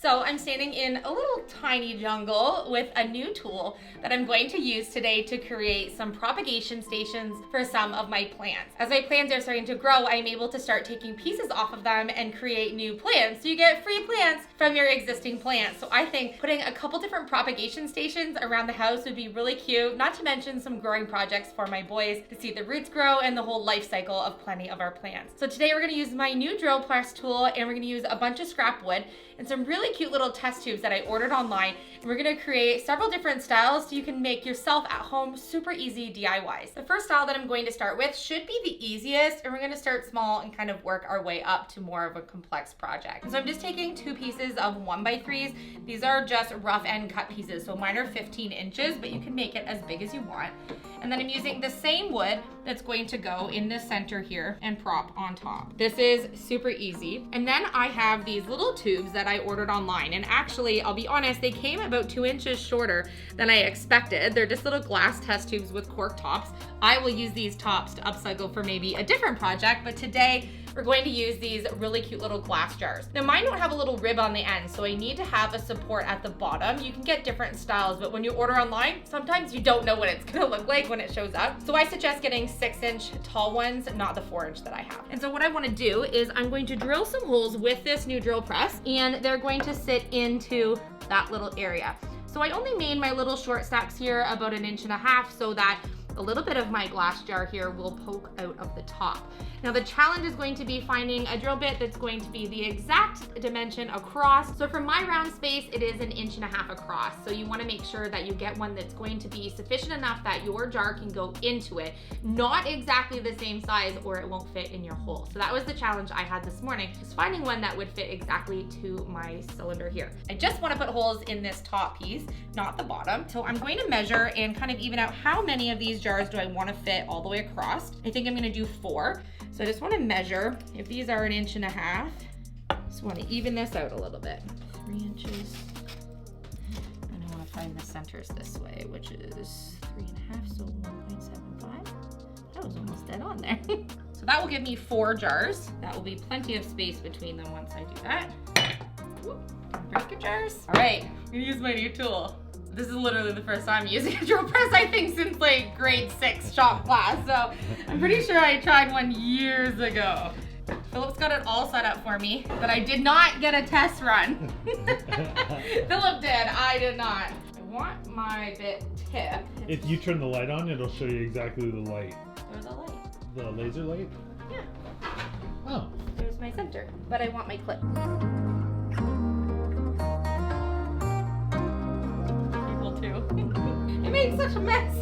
So I'm standing in a little tiny jungle with a new tool that I'm going to use today to create some propagation stations for some of my plants. As my plants are starting to grow, I'm able to start taking pieces off of them and create new plants. So you get free plants from your existing plants. So I think putting a couple different propagation stations around the house would be really cute, not to mention some growing projects for my boys to see the roots grow and the whole life cycle of plenty of our plants. So today we're gonna use my new drill press tool, and we're gonna use a bunch of scrap wood and some really cute little test tubes that I ordered online. And we're gonna create several different styles so you can make yourself at home super easy DIYs. The first style that I'm going to start with should be the easiest, and we're gonna start small and kind of work our way up to more of a complex project. And so I'm just taking 2 pieces of 1x3s. These are just rough end cut pieces, so mine are 15 inches, but you can make it as big as you want. And then I'm using the same wood that's going to go in the center here and prop on top. This is super easy. And then I have these little tubes that I ordered online. And actually, I'll be honest, they came about 2 inches shorter than I expected. They're just little glass test tubes with cork tops. I will use these tops to upcycle for maybe a different project, but today we're going to use these really cute little glass jars. Now mine don't have a little rib on the end, so I need to have a support at the bottom. You can get different styles, but when you order online, sometimes you don't know what it's gonna look like when it shows up. So I suggest getting 6-inch tall ones, not the 4-inch that I have. And so what I wanna do is I'm going to drill some holes with this new drill press, and they're going to sit into that little area. So I only made my little short stacks here about 1.5 inches so that a little bit of my glass jar here will poke out of the top. Now the challenge is going to be finding a drill bit that's going to be the exact dimension across. So for my round space, it is 1.5 inches across. So you wanna make sure that you get one that's going to be sufficient enough that your jar can go into it, not exactly the same size or it won't fit in your hole. So that was the challenge I had this morning, just finding one that would fit exactly to my cylinder here. I just wanna put holes in this top piece, not the bottom. So I'm going to measure and kind of even out how many of these jars do I wanna fit all the way across. I think I'm gonna do 4. So I just wanna measure, if these are 1.5 inches, just wanna even this out a little bit. 3 inches, and I wanna find the centers this way, which is 3.5, so 1.75. That was almost dead on there. So that will give me 4 jars. That will be plenty of space between them once I do that. Whoop, break your jars. All right, I'm gonna use my new tool. This is literally the first time using a drill press, I think, since like grade 6 shop class. So I'm pretty sure I tried one years ago. Philip's got it all set up for me, but I did not get a test run. Philip did, I did not. I want my bit tip. If you turn the light on, it'll show you exactly the light. There's a light. The laser light? Yeah. Oh. There's my center, but I want my clip. I made such a mess.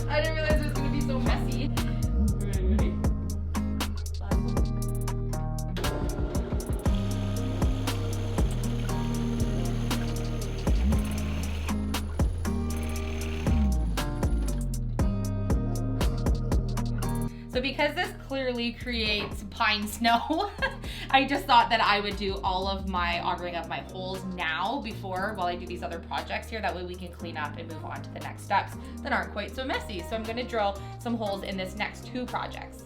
I didn't realize it was going to be so messy. Ready? So because this clearly creates pine snow, I just thought that I would do all of my augering of my holes now before, while I do these other projects here. That way we can clean up and move on to the next steps that aren't quite so messy. So I'm gonna drill some holes in this next 2 projects.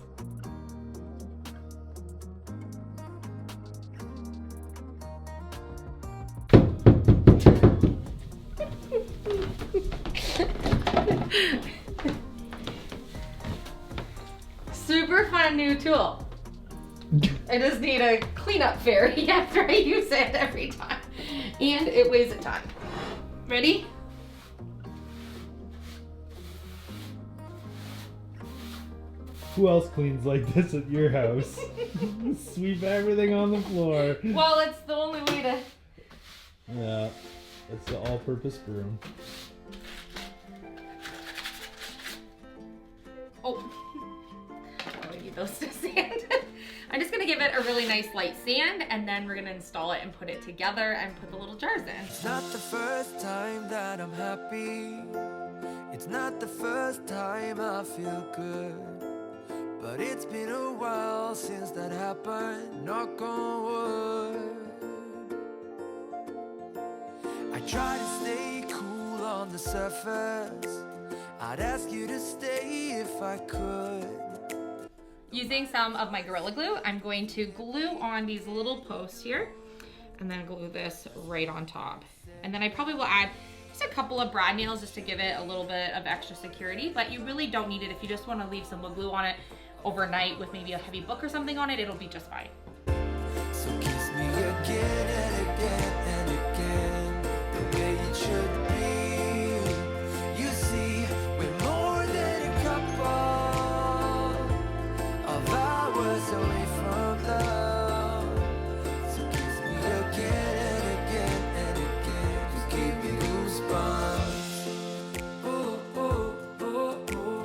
Super fun new tool. I just need a cleanup fairy after I use it every time. And it weighs a ton. Ready? Who else cleans like this at your house? Sweep everything on the floor. Well, it's the only way to... Yeah, it's the all-purpose broom. Oh. I need those to sand. I'm just gonna give it a really nice light sand, and then we're gonna install it and put it together and put the little jars in. It's not the first time that I'm happy. It's not the first time I feel good. But it's been a while since that happened, knock on wood. I try to stay cool on the surface. I'd ask you to stay if I could. Using some of my Gorilla Glue, I'm going to glue on these little posts here and then glue this right on top. And then I probably will add just a couple of brad nails just to give it a little bit of extra security, but you really don't need it. If you just want to leave some wood glue on it overnight with maybe a heavy book or something on it, it'll be just fine. So kiss me again and again and again, the way it should be. You see, we're more than a couple of hours away from love. So kiss me again and again and again, just give me goosebumps. Oh, oh, oh, oh,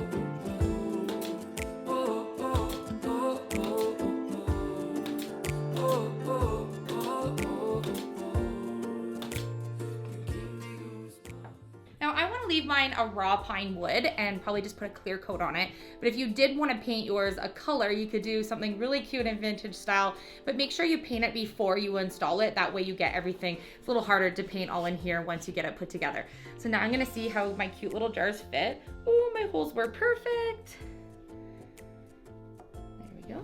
oh, oh, oh, oh, oh, Now I want to leave mine a raw pine wood and probably just put a clear coat on it. But if you did want to paint yours a color, you could do something really cute and vintage style, but make sure you paint it before you install it. That way you get everything. It's a little harder to paint all in here once you get it put together. So now I'm going to see how my cute little jars fit. Oh, my holes were perfect. There we go.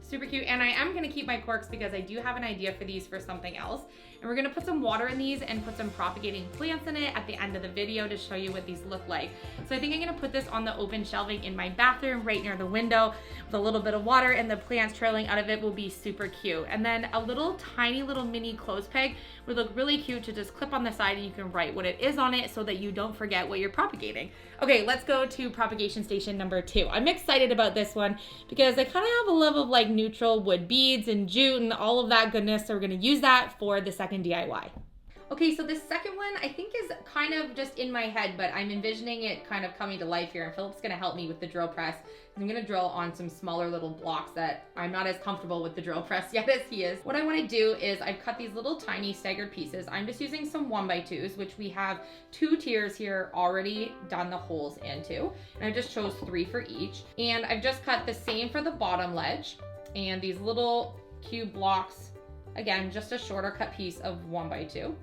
Super cute, and I am gonna keep my corks because I do have an idea for these for something else. And we're gonna put some water in these and put some propagating plants in it at the end of the video to show you what these look like. So I think I'm gonna put this on the open shelving in my bathroom right near the window with a little bit of water, and the plants trailing out of it will be super cute. And then a little tiny little mini clothes peg would look really cute to just clip on the side, and you can write what it is on it so that you don't forget what you're propagating. Okay, let's go to propagation station number 2. I'm excited about this one because I kind of have a love of like neutral wood beads and jute and all of that goodness, so we're gonna use that for the second DIY. Okay, so this second one I think is kind of just in my head, but I'm envisioning it kind of coming to life here, and Philip's gonna help me with the drill press. I'm gonna drill on some smaller little blocks that I'm not as comfortable with the drill press yet as he is. What I wanna do is I've cut these little tiny staggered pieces. I'm just using some 1x2s, which we have 2 tiers here already done the holes into. And I just chose 3 for each. And I've just cut the same for the bottom ledge, and these little cube blocks, again, just a shorter cut piece of 1x2.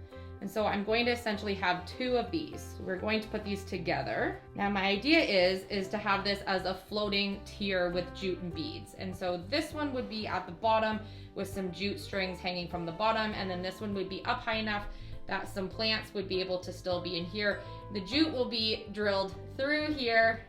And so I'm going to essentially have 2 of these. We're going to put these together. Now my idea is to have this as a floating tier with jute and beads. And so this one would be at the bottom with some jute strings hanging from the bottom, and then this one would be up high enough that some plants would be able to still be in here. The jute will be drilled through here,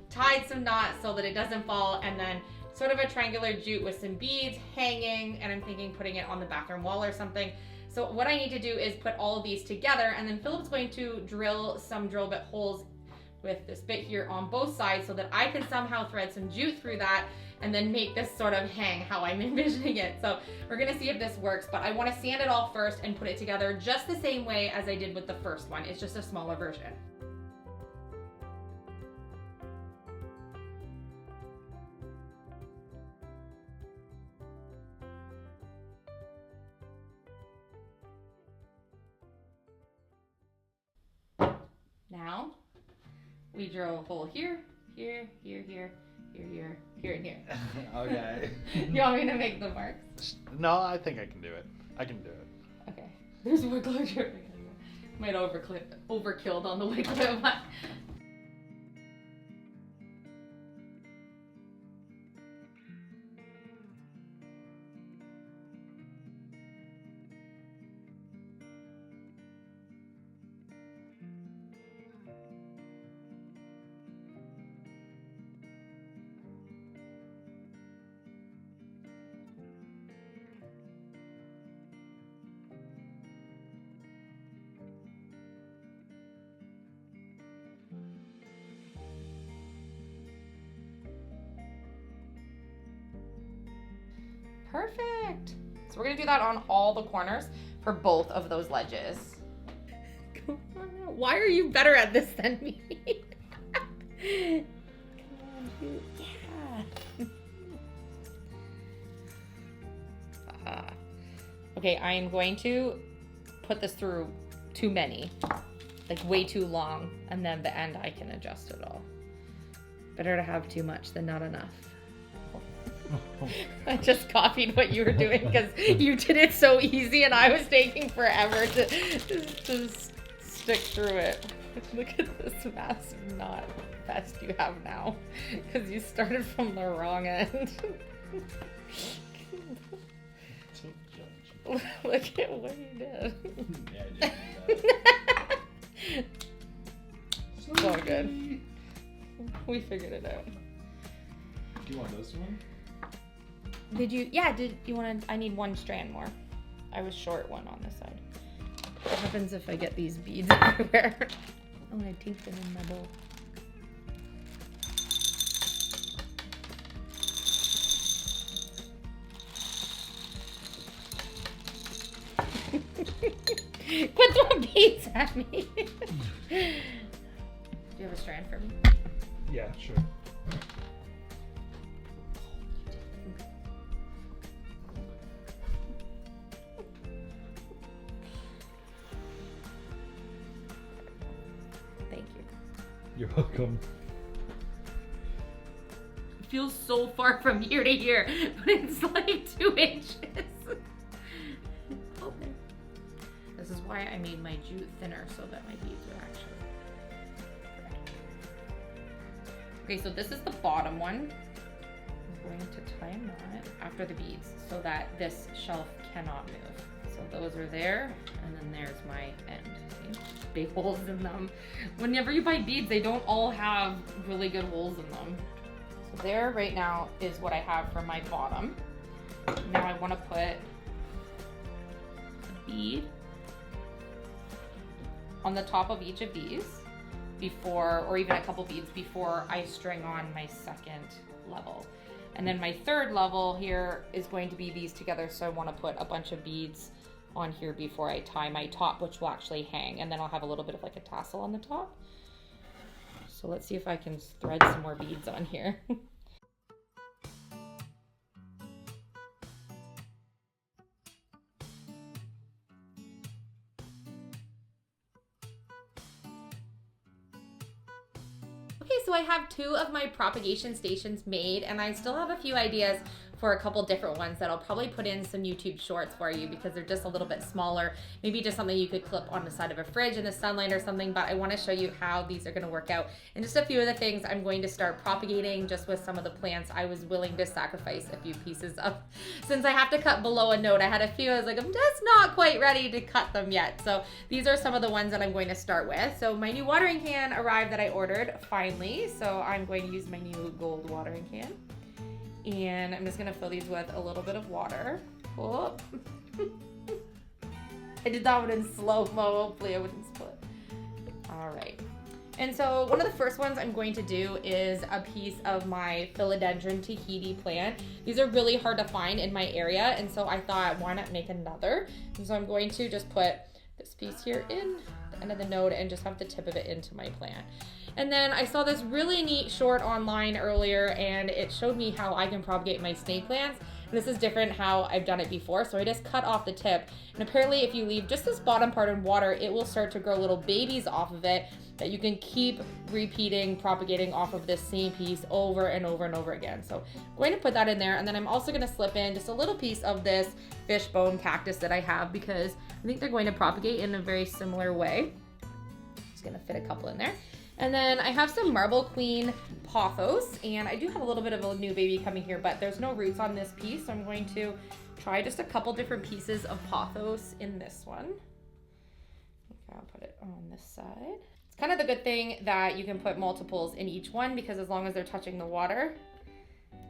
tied some knots so that it doesn't fall, and then sort of a triangular jute with some beads hanging, and I'm thinking putting it on the bathroom wall or something. So what I need to do is put all of these together, and then Philip's going to drill some drill bit holes with this bit here on both sides so that I can somehow thread some jute through that and then make this sort of hang how I'm envisioning it. So we're gonna see if this works, but I wanna sand it all first and put it together just the same way as I did with the first one. It's just a smaller version. Now, we drill a hole here, here, here, here, here, here, here, and here. Okay. You want me to make the marks? No, I think I can do it. I can do it. Okay. There's wood glue here. Might overkilled on the wood glue, but... Perfect. So we're gonna do that on all the corners for both of those ledges. Come on now. Why are you better at this than me? Come on, dude. Yeah. Okay, I am going to put this through too many, like way too long, and then the end I can adjust it all. Better to have too much than not enough. I just copied what you were doing because you did it so easy and I was taking forever to stick through it. Look at this massive knot vest you have now because you started from the wrong end. Don't judge. Look at what you did. Yeah, I did that. It's all good. We figured it out. Do you want this one? Did you want to, I need one strand more. I was short one on this side. What happens if I get these beads everywhere? Oh, and I taped them in my bowl. Quit throwing beads at me. Do you have a strand for me? Yeah, sure. Thank you. You're welcome. It feels so far from here to here, but it's like 2 inches. Okay. This is why I made my jute thinner so that my beads would actually. Okay, so this is the bottom one. I'm going to tie a knot after the beads so that this shelf cannot move. So those are there, and then there's my end. See? Big holes in them. Whenever you buy beads, they don't all have really good holes in them. So there right now is what I have for my bottom. Now I want to put a bead on the top of each of these before, or even a couple beads before I string on my second level. And then my third level here is going to be these together, so I want to put a bunch of beads on here before I tie my top, which will actually hang, and then I'll have a little bit of like a tassel on the top. So let's see if I can thread some more beads on here. Okay, so I have 2 of my propagation stations made, and I still have a few ideas for a couple different ones that I'll probably put in some YouTube shorts for you because they're just a little bit smaller. Maybe just something you could clip on the side of a fridge in the sunlight or something, but I want to show you how these are going to work out. And just a few of the things I'm going to start propagating just with some of the plants I was willing to sacrifice a few pieces of. Since I have to cut below a note, I had a few, I was like, I'm just not quite ready to cut them yet. So these are some of the ones that I'm going to start with. So my new watering can arrived that I ordered finally. So I'm going to use my new gold watering can. And I'm just gonna fill these with a little bit of water. Oh. I did that one in slow-mo, hopefully I wouldn't split. All right. And so one of the first ones I'm going to do is a piece of my philodendron Tahiti plant. These are really hard to find in my area, and so I thought, why not make another? And so I'm going to just put this piece here in the end of the node and just have the tip of it into my plant. And then I saw this really neat short online earlier, and it showed me how I can propagate my snake plants. And this is different how I've done it before. So I just cut off the tip. And apparently if you leave just this bottom part in water, it will start to grow little babies off of it that you can keep repeating, propagating off of this same piece over and over and over again. So I'm going to put that in there. And then I'm also going to slip in just a little piece of this fishbone cactus that I have because I think they're going to propagate in a very similar way. Just going to fit a couple in there. And then I have some Marble Queen pothos, and I do have a little bit of a new baby coming here, but there's no roots on this piece, so I'm going to try just a couple different pieces of pothos in this one. Okay, I'll put it on this side. It's kind of the good thing that you can put multiples in each one because as long as they're touching the water,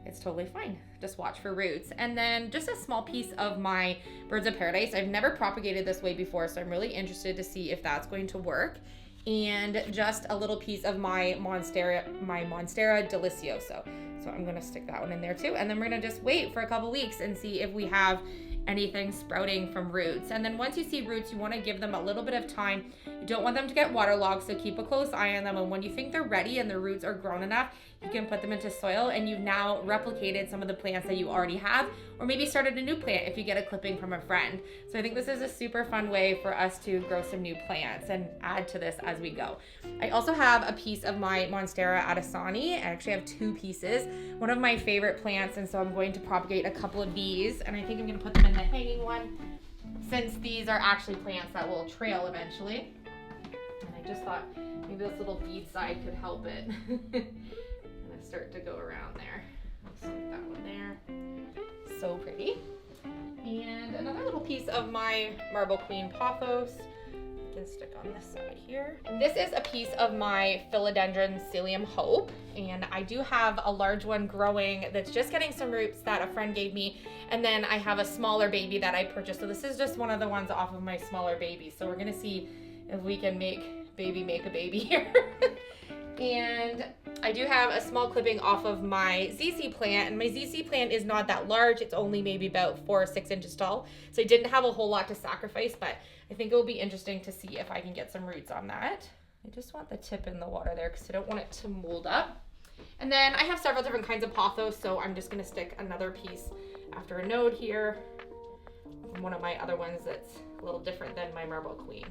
it's totally fine. Just watch for roots. And then just a small piece of my Birds of Paradise. I've never propagated this way before, so I'm really interested to see if that's going to work. And just a little piece of my monstera delicioso. So I'm gonna stick that one in there too. And then we're gonna just wait for a couple weeks and see if we have anything sprouting from roots. And then once you see roots, you want to give them a little bit of time. You don't want them to get waterlogged, so keep a close eye on them. And when you think they're ready and the roots are grown enough, you can put them into soil, and you've now replicated some of the plants that you already have, or maybe started a new plant if you get a clipping from a friend. So I think this is a super fun way for us to grow some new plants and add to this as we go. I also have a piece of my monstera adesani. I actually have 2 pieces, one of my favorite plants, and so I'm going to propagate a couple of these, and I think I'm going to put them in the hanging one, since these are actually plants that will trail eventually. And I just thought maybe this little bead side could help it. And I start to go around there. Just like that one there. So pretty. And another little piece of my Marble Queen pothos. I can stick on this side here. And this is a piece of my Philodendron Psyllium Hope, and I do have a large one growing that's just getting some roots that a friend gave me, and then I have a smaller baby that I purchased. So this is just one of the ones off of my smaller baby. So we're gonna see if we can make a baby here. And I do have a small clipping off of my ZC plant, and my ZC plant is not that large. It's only maybe about 4 or 6 inches tall. So I didn't have a whole lot to sacrifice, but I think it will be interesting to see if I can get some roots on that. I just want the tip in the water there because I don't want it to mold up. And then I have several different kinds of pothos, so I'm just gonna stick another piece after a node here. One of my other ones that's a little different than my Marble Queen.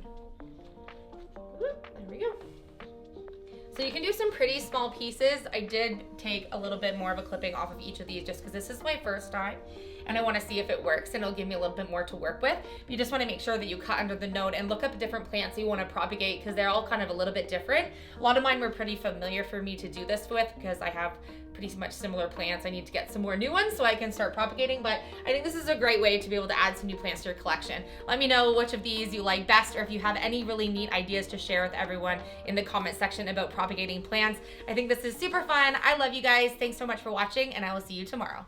There we go. So you can do some pretty small pieces. I did take a little bit more of a clipping off of each of these just because this is my first time and I want to see if it works, and it'll give me a little bit more to work with. You just want to make sure that you cut under the node and look up different plants you want to propagate because they're all kind of a little bit different. A lot of mine were pretty familiar for me to do this with because I have pretty much similar plants. I need to get some more new ones so I can start propagating, but I think this is a great way to be able to add some new plants to your collection. Let me know which of these you like best, or if you have any really neat ideas to share with everyone in the comment section about propagating plants. I think this is super fun. I love you guys. Thanks so much for watching, and I will see you tomorrow.